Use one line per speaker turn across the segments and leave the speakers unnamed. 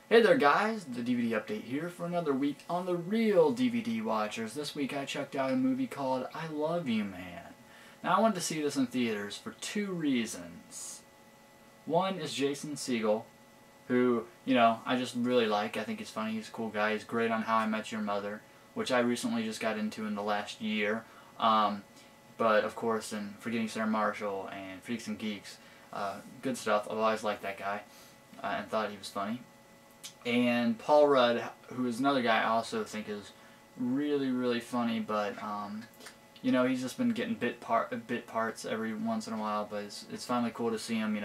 Hey there guys, the DVD update here for another week on The Real DVD Watchers. This week I checked out a movie called I Love You Man. Now I wanted to see this in theaters for two reasons. One is Jason Segel, who, I just really like. I think he's funny, he's a cool guy, he's great on How I Met Your Mother, which I recently just got into in the last year. But of course in Forgetting Sarah Marshall and Freaks and Geeks, good stuff. I've always liked that guy and thought he was funny. And Paul Rudd, who is another guy I also think is really, really funny, but he's just been getting bit parts every once in a while. But it's finally cool to see him,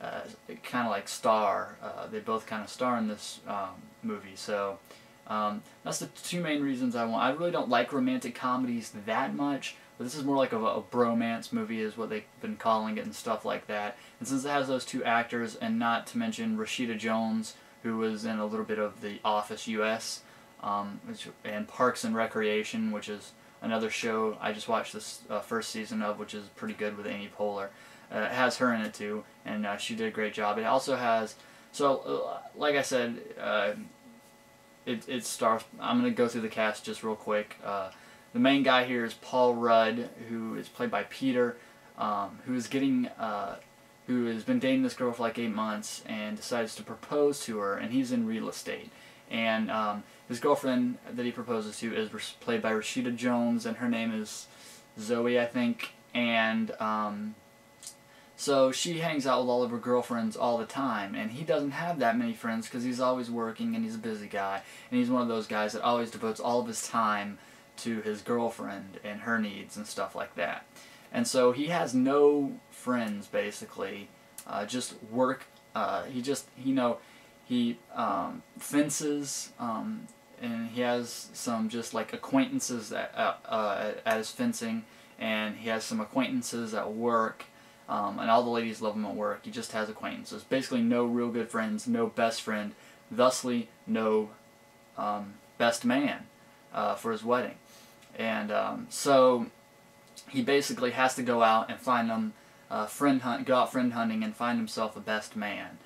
kind of like star. They both kind of star in this movie. So that's the two main reasons I want. I really don't like romantic comedies that much, but this is more like a bromance movie is what they've been calling it and stuff like that. And since it has those two actors, and not to mention Rashida Jones, who was in a little bit of The Office US, and Parks and Recreation, which is another show I just watched this first season of, which is pretty good with Amy Poehler. It has her in it too, and she did a great job. It also has, like I said, it stars. I'm going to go through the cast just real quick. The main guy here is Paul Rudd, who is played by Peter, who has been dating this girl for like 8 months and decides to propose to her, and he's in real estate. And his girlfriend that he proposes to is played by Rashida Jones, and her name is Zoe, I think. And so she hangs out with all of her girlfriends all the time, and he doesn't have that many friends because he's always working and he's a busy guy. And he's one of those guys that always devotes all of his time to his girlfriend and her needs and stuff like that. And so he has no friends, basically, just work. He fences, and he has some just like acquaintances at his fencing, and he has some acquaintances at work, and all the ladies love him at work. He just has acquaintances. Basically no real good friends, no best friend, thusly no best man for his wedding. And so he basically has to go out and find them, go out friend hunting and find himself a best man.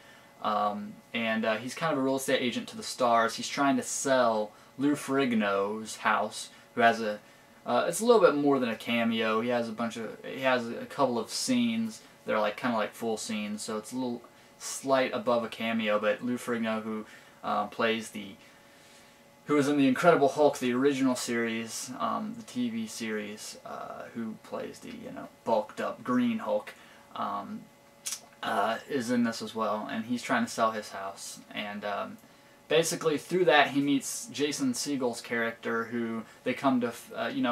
He's kind of a real estate agent to the stars. He's trying to sell Lou Ferrigno's house, who has it's a little bit more than a cameo. He has a couple of scenes that are kind of like full scenes, so it's a little slight above a cameo. But Lou Ferrigno, who who was in the Incredible Hulk, the original series, the TV series, who plays the bulked up Green Hulk, is in this as well, and he's trying to sell his house. And basically through that he meets Jason Segel's character, who they come to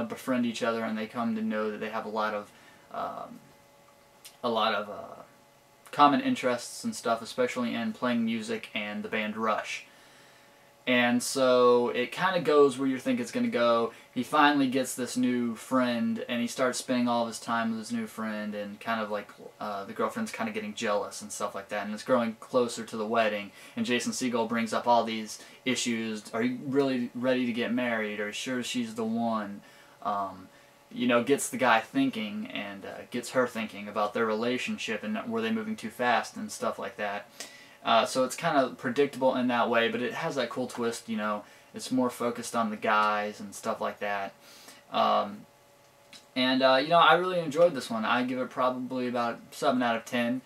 befriend each other, and they come to know that they have a lot of common interests and stuff, especially in playing music and the band Rush. And so it kind of goes where you think it's going to go. He finally gets this new friend, and he starts spending all of his time with his new friend, and kind of like the girlfriend's kind of getting jealous and stuff like that, and it's growing closer to the wedding. And Jason Segel brings up all these issues. Are you really ready to get married? Are you sure she's the one? Gets the guy thinking, and gets her thinking about their relationship, and were they moving too fast and stuff like that. So it's kind of predictable in that way, but it has that cool twist, it's more focused on the guys and stuff like that. I really enjoyed this one. I give it probably about 7 out of 10.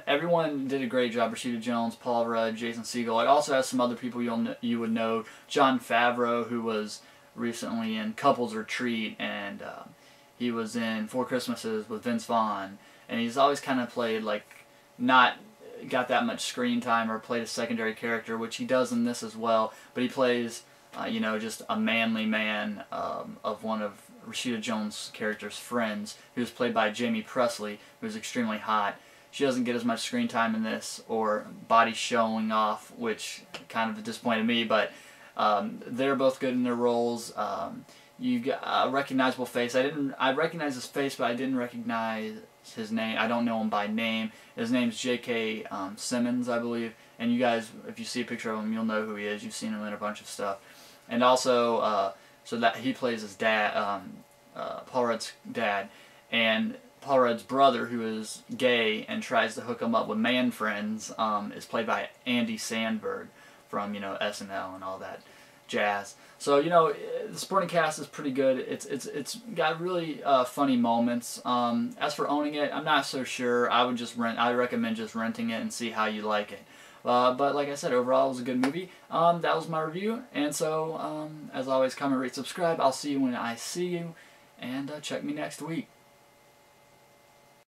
Everyone did a great job. Rashida Jones, Paul Rudd, Jason Segel. It also has some other people you would know. Jon Favreau, who was recently in Couples Retreat, and he was in Four Christmases with Vince Vaughn. And he's always kind of played not got that much screen time, or played a secondary character, which he does in this as well, but he plays just a manly man of one of Rashida Jones' character's friends, who's played by Jamie Presley, who's extremely hot. She doesn't get as much screen time in this, or body showing off, which kind of disappointed me, but they're both good in their roles. You got a recognizable face. I recognized his face, but I didn't recognize his name. I don't know him by name. His name's J.K. Simmons, I believe. And you guys, if you see a picture of him, you'll know who he is. You've seen him in a bunch of stuff. And also, so that he plays his dad, Paul Rudd's dad, and Paul Rudd's brother, who is gay and tries to hook him up with man friends, is played by Andy Samberg. from, you know, SNL and all that jazz. So, you know, the supporting cast is pretty good. It's got really funny moments. As for owning it, I'm not so sure. I recommend just renting it and see how you like it. But like I said, overall it was a good movie. That was my review. And so, as always, comment, rate, subscribe. I'll see you when I see you. And check me next week.